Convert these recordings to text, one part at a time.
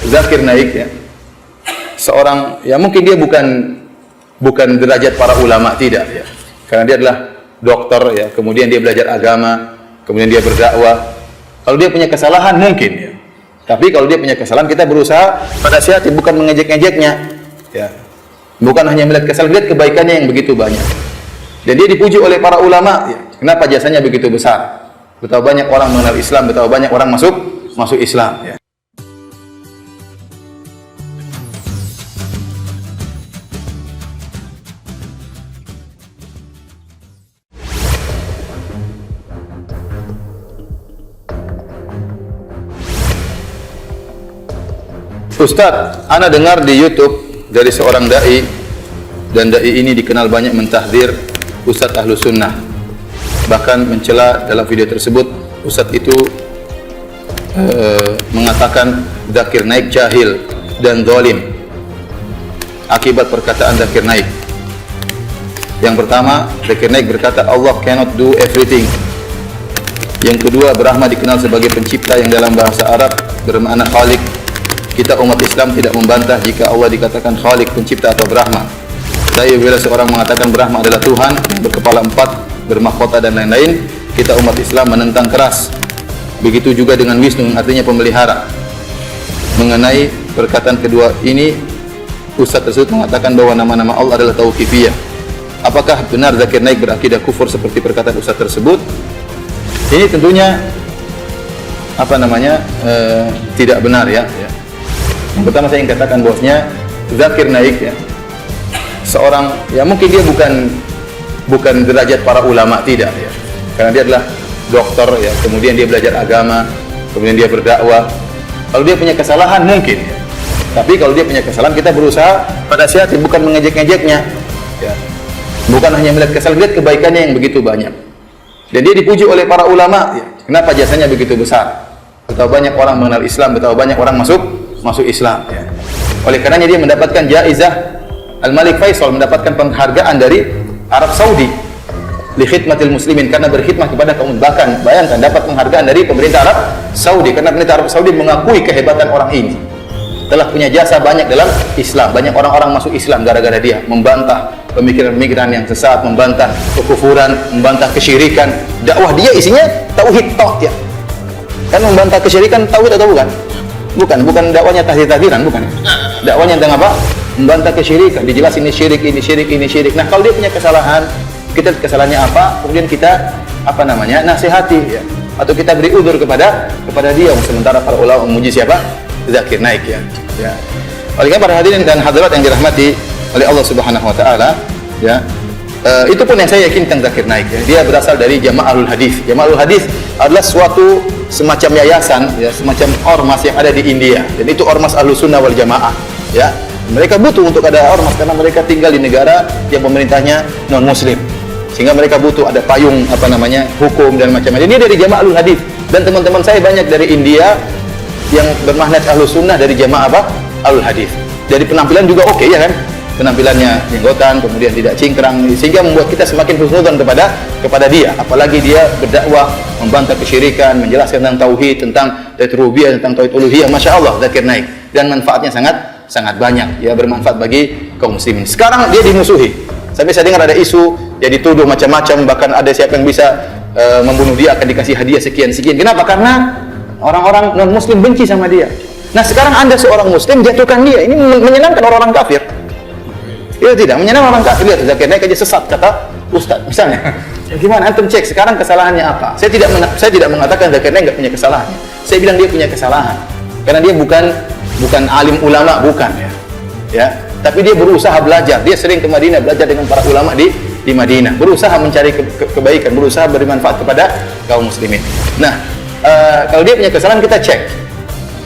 Zakir Naik ya, seorang ya mungkin dia bukan derajat para ulama, tidak ya, karena dia adalah dokter ya, kemudian dia belajar agama, kemudian dia berdakwah. Kalau dia punya kesalahan mungkin ya, tapi kalau dia punya kesalahan kita berusaha pada hati, bukan mengejek-ngejeknya ya, bukan hanya melihat kesalahan, lihat kebaikannya yang begitu banyak. Dan dia dipuji oleh para ulama ya. Kenapa jasanya begitu besar? Betapa banyak orang mengenal Islam, betapa banyak orang masuk Islam ya. Ustaz, ana dengar di YouTube dari seorang dai, dan dai ini dikenal banyak mentahdir Ustaz Ahlus Sunnah. Bahkan mencela dalam video tersebut, Ustaz itu mengatakan Zakir Naik jahil dan zalim akibat perkataan Zakir Naik. Yang pertama, Zakir Naik berkata Allah cannot do everything. Yang kedua, Brahma dikenal sebagai pencipta yang dalam bahasa Arab bermakna Khalik. Kita umat Islam tidak membantah jika Allah dikatakan Khalik, pencipta atau Brahma. Tapi bila seorang mengatakan Brahma adalah Tuhan berkepala 4, bermahkota dan lain-lain, kita umat Islam menentang keras. Begitu juga dengan Wisnu yang artinya pemelihara. Mengenai perkataan kedua ini, Ustaz tersebut mengatakan bahwa nama-nama Allah adalah tauqifiyah. Apakah benar Zakir Naik berakidah kufur seperti perkataan Ustaz tersebut? Ini tentunya tidak benar ya. Yang pertama saya ingin katakan bahwasanya Zakir Naik ya, seorang ya mungkin dia bukan derajat para ulama, tidak ya, karena dia adalah dokter ya, kemudian dia belajar agama, kemudian dia berdakwah. Kalau dia punya kesalahan mungkin ya, tapi kalau dia punya kesalahan kita berusaha pada hati, bukan mengejek-ngejeknya ya, bukan hanya melihat kesalahan, lihat kebaikannya yang begitu banyak. Dan dia dipuji oleh para ulama ya. Kenapa jasanya begitu besar? Betapa banyak orang mengenal Islam, betapa banyak orang masuk Islam ya. Oleh karenanya dia mendapatkan jaizah Al-Malik Faisal, mendapatkan penghargaan dari Arab Saudi li khidmatil muslimin, karena berkhidmah kepada kaum. Bahkan bayangkan dapat penghargaan dari pemerintah Arab Saudi, karena pemerintah Arab Saudi mengakui kehebatan orang ini, telah punya jasa banyak dalam Islam. Banyak orang-orang masuk Islam gara-gara dia membantah pemikiran-pemikiran yang sesat, membantah kekufuran, membantah kesyirikan. Dakwah dia isinya tauhid tok ya. Kan membantah kesyirikan tauhid atau bukan? Bukan dakwanya tahdir-tahdiran, bukan. Dakwanya tentang apa? Membantah kesyirikan, dijelasin ini syirik, ini syirik, ini syirik. Nah, kalau dia punya kesalahan, kita kesalahannya apa? Kemudian kita nasihati ya, atau kita beri udzur kepada dia. Sementara para ulama memuji siapa? Zakir Naik ya. Oleh karena para hadirin dan hadirat yang dirahmati oleh Allah Subhanahu wa taala ya. Itu pun yang saya yakin tentang Zakir Naik ya. Dia berasal dari Jama'atul Hadis. Jama'atul Hadis adalah suatu semacam yayasan ya, semacam ormas yang ada di India, dan itu ormas Ahlus Sunnah wal Jamaah ya. Mereka butuh untuk ada ormas karena mereka tinggal di negara yang pemerintahnya non muslim, sehingga mereka butuh ada payung hukum dan macam-macam. Ini dari Jama'atul Hadis, dan teman-teman saya banyak dari India yang bermakna Ahlus Sunnah dari Jamaah Ahlul Hadis. Dari penampilan juga oke ya kan, penampilannya jenggotan, kemudian tidak cingkrang, sehingga membuat kita semakin husnudzon kepada dia. Apalagi dia berdakwah membantah kesyirikan, menjelaskan tentang tauhid, tentang tauhid rububiyah, tentang tauhid uluhiyah. Masya Allah, Zakir Naik, dan manfaatnya sangat banyak ya, bermanfaat bagi kaum muslimin. Sekarang dia dimusuhi, sampai saya dengar ada isu dia dituduh macam-macam, bahkan ada siapa yang bisa membunuh dia akan dikasih hadiah sekian. Kenapa? Karena orang-orang non muslim benci sama dia. Nah, sekarang Anda seorang muslim jatuhkan dia, ini menyenangkan orang-orang kafir. Ya tidak, menyenangkan orang kafir. Lihat Zakir Naik aja sesat kata Ustaz misalnya. Gimana antum cek sekarang kesalahannya apa? Saya tidak mengatakan Zakir Naik enggak punya kesalahan. Saya bilang dia punya kesalahan. Karena dia bukan alim ulama, bukan ya. Ya, tapi dia berusaha belajar. Dia sering ke Madinah belajar dengan para ulama di Madinah. Berusaha mencari kebaikan, berusaha beri manfaat kepada kaum muslimin. Nah, kalau dia punya kesalahan kita cek.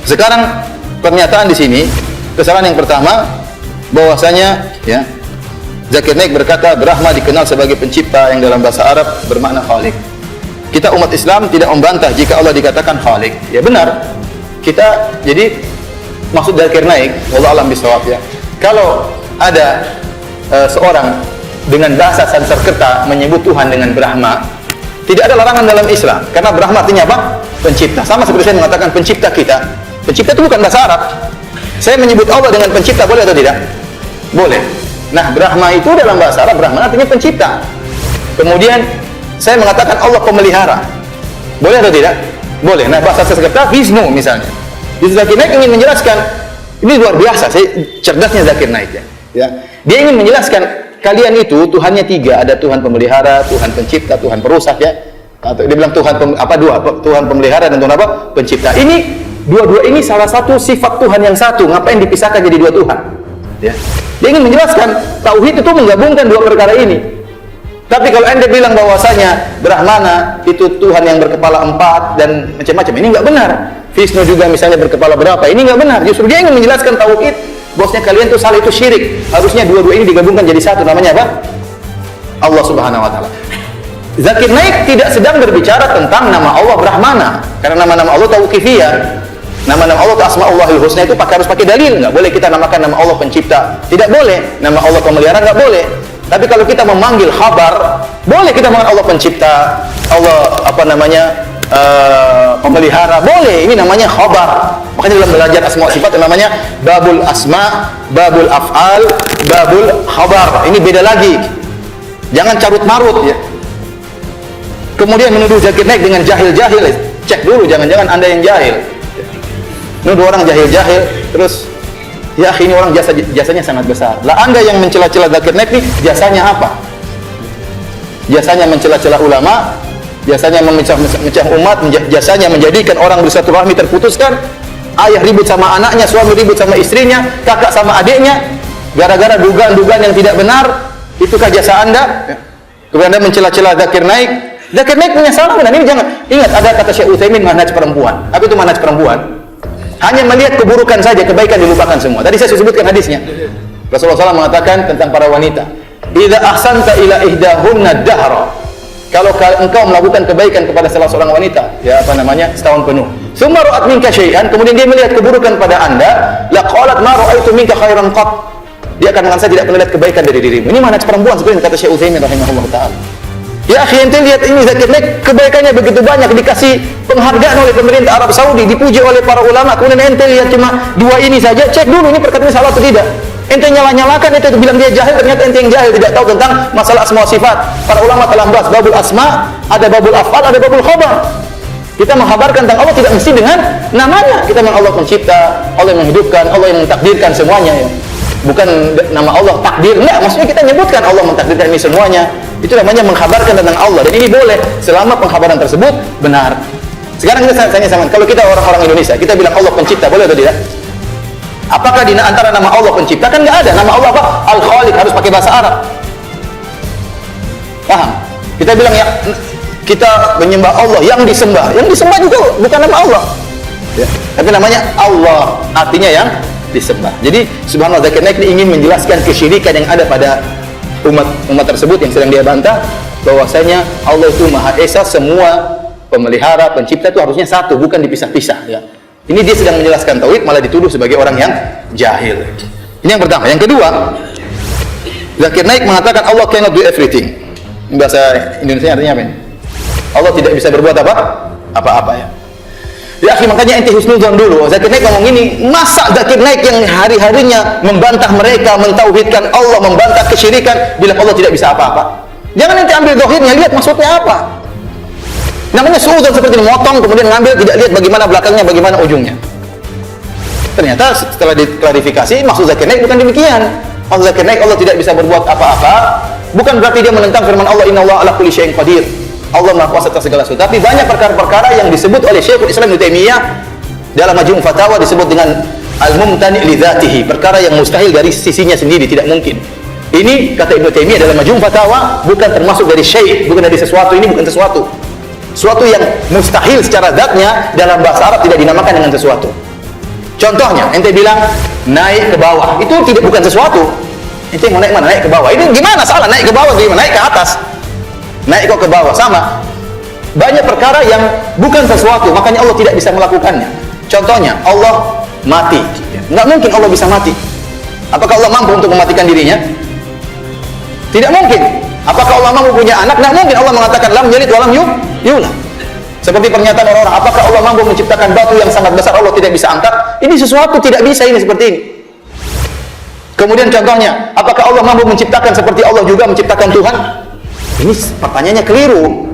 Sekarang pernyataan di sini, kesalahan yang pertama bahwasanya ya, Zakir Naik berkata Brahma dikenal sebagai pencipta yang dalam bahasa Arab bermakna Khalik. Kita umat Islam tidak membantah jika Allah dikatakan Khalik. Ya benar. Jadi maksud Zakir Naik, wallahu a'lam bishawab ya. Kalau ada seorang dengan bahasa Sanskerta menyebut Tuhan dengan Brahma, tidak ada larangan dalam Islam, karena Brahma artinya apa? Pencipta. Sama seperti saya mengatakan pencipta kita. Pencipta itu bukan bahasa Arab. Saya menyebut Allah dengan pencipta, boleh atau tidak? Boleh. Nah, Brahma itu dalam bahasa Arab, Brahman artinya pencipta. Kemudian saya mengatakan Allah pemelihara, boleh atau tidak? Boleh. Nah, bahasa Sanskerta Vishnu misalnya. Jadi Zakir Naik ingin menjelaskan, ini luar biasa, cerdasnya Zakir Naik ya. Dia ingin menjelaskan kalian itu Tuhannya tiga, ada Tuhan pemelihara, Tuhan pencipta, Tuhan perusak ya. Atau dia bilang Tuhan Tuhan pemelihara dan Tuhan apa? Pencipta. Ini dua-dua ini salah satu sifat Tuhan yang satu. Ngapain dipisahkan jadi dua Tuhan? Ya. Dia ingin menjelaskan tauhid itu menggabungkan dua perkara ini. Tapi kalau Anda bilang bahwasanya Brahmana itu Tuhan yang berkepala 4 dan macam-macam, ini enggak benar. Vishnu juga misalnya berkepala berapa, ini enggak benar. Justru dia ingin menjelaskan tauhid, bosnya kalian itu salah, itu syirik. Harusnya dua-dua ini digabungkan jadi satu, namanya apa? Allah Subhanahu wa taala. Zakir Naik tidak sedang berbicara tentang nama Allah Brahmana, karena nama-nama Allah tauqifiyah. Nama-nama Allah itu Asmaullahil Husna itu harus pakai dalil, enggak boleh kita namakan nama Allah pencipta. Tidak boleh. Nama Allah pemelihara enggak boleh. Tapi kalau kita memanggil khabar, boleh kita memanggil Allah pencipta, Allah pemelihara, boleh. Ini namanya khabar. Makanya dalam belajar asma wa sifat namanya babul asma, babul af'al, babul khabar. Ini beda lagi. Jangan carut marut ya. Kemudian menuduh Zakir Naik dengan jahil-jahil. Cek dulu, jangan-jangan Anda yang jahil. Nuduh orang jahil-jahil, terus ya ini orang jasanya sangat besar. Lah Anda yang mencela-cela Zakir Naik nih, jasanya apa? Jasanya mencela-cela ulama, jasanya memecah umat, jasanya menjadikan orang bersilaturahmi terputuskan, ayah ribut sama anaknya, suami ribut sama istrinya, kakak sama adiknya, gara-gara dugaan-dugaan yang tidak benar. Itukah jasa Anda? Kemudian Anda mencela-cela Zakir Naik. Zakir Naik punya salah benar. Ini jangan ingat, ada kata Syekh Utsaimin manhaj perempuan. Apa itu manhaj perempuan? Hanya melihat keburukan saja, kebaikan dilupakan semua. Tadi saya sebutkan hadisnya. Rasulullah SAW mengatakan tentang para wanita, "Idza ahsanta ila ihdahunna dahra." Kalau engkau melakukan kebaikan kepada salah seorang wanita, ya setahun penuh. Tsumma ra'at minka syai'an, kemudian dia melihat keburukan pada Anda, la qalat ma ra'aitu minka khairan qat. Dia akan mengatakan, saya tidak pernah lihat kebaikan dari dirimu. Ini manhaj perempuan seperti kata Syekh Utsaimin rahimahullah taala. Ya akhi, ente lihat ini Zakir Naik, kebaikannya begitu banyak, dikasih penghargaan oleh pemerintah Arab Saudi, dipuji oleh para ulama. Kemudian ente lihat cuma dua ini saja, cek dulu ini perkataannya salah atau tidak. Ente nyalah-nyalakan, ente bilang dia jahil, ternyata ente yang jahil, tidak tahu tentang masalah asma wa sifat. Para ulama telah membahas babul asma, ada babul af'al, ada babul khabar. Kita menghabarkan tentang Allah tidak mesti dengan namanya. Kita memang Allah pencipta, Allah yang menghidupkan, Allah yang mentakdirkan semuanya ya. Bukan nama Allah takdir, enggak, maksudnya kita nyebutkan Allah mentakdirkan ini semuanya. Itu namanya menghabarkan tentang Allah, dan ini boleh selama penghabaran tersebut benar. Sekarang kita tanya sama, kalau kita orang-orang Indonesia, kita bilang Allah pencipta, boleh atau tidak? Apakah di antara nama Allah pencipta? Kan nggak ada. Nama Allah apa? Al-Khaliq, harus pakai bahasa Arab. Paham? Kita bilang ya, kita menyembah Allah, yang disembah juga bukan nama Allah ya. Tapi namanya Allah, artinya yang disembah. Jadi subhanallah, Zakir Naik ingin menjelaskan kesyirikan yang ada pada umat tersebut yang sedang dia bantah, bahwasanya Allah itu Maha Esa, semua pemelihara, pencipta itu harusnya satu, bukan dipisah-pisah ya. Ini dia sedang menjelaskan tauhid, malah dituduh sebagai orang yang jahil. Ini yang pertama. Yang kedua, Zakir Naik mengatakan Allah cannot do everything. Bahasa Indonesia artinya apa ini? Allah tidak bisa berbuat apa-apa ya. Ya akhi, makanya ente husnuzon dulu. Zakir Naik ngomong ini, masa Zakir Naik yang hari-harinya membantah mereka, mentauhidkan Allah, membantah kesyirikan, bilang Allah tidak bisa apa-apa. Jangan ente ambil zahirnya, lihat maksudnya apa. Namanya suudzon, seperti memotong kemudian ngambil, tidak lihat bagaimana belakangnya, bagaimana ujungnya. Ternyata setelah diklarifikasi, maksud Zakir Naik bukan demikian. Maksud Zakir Naik Allah tidak bisa berbuat apa-apa, bukan berarti dia menentang firman Allah, innallaha ala kulli syai'in qadir. Allah Maha Kuasa atas segala sesuatu. Tapi banyak perkara-perkara yang disebut oleh Syekhul Islam Ibnu Taimiyah dalam Majmu' Fatawa disebut dengan al-mumtani' li dzatihi, perkara yang mustahil dari sisinya sendiri, tidak mungkin. Ini kata Ibnu Taimiyah dalam Majmu' Fatawa bukan termasuk dari syai', bukan dari sesuatu, ini bukan sesuatu. Sesuatu yang mustahil secara zatnya dalam bahasa Arab tidak dinamakan dengan sesuatu. Contohnya, ente bilang naik ke bawah, itu bukan sesuatu. Ente mau naik mana? Naik ke bawah. Ini gimana salah? Naik ke bawah gimana? Naik ke atas. Naik kok ke bawah, sama. Banyak perkara yang bukan sesuatu, makanya Allah tidak bisa melakukannya. Contohnya, Allah mati. Nggak mungkin Allah bisa mati. Apakah Allah mampu untuk mematikan dirinya? Tidak mungkin. Apakah Allah mampu punya anak? Nggak mungkin. Allah mengatakan lam yalid wa lam yulad. Seperti pernyataan orang-orang, apakah Allah mampu menciptakan batu yang sangat besar, Allah tidak bisa angkat? Ini sesuatu tidak bisa ini seperti ini. Kemudian contohnya, apakah Allah mampu menciptakan seperti Allah juga menciptakan Tuhan? Ini pertanyaannya keliru.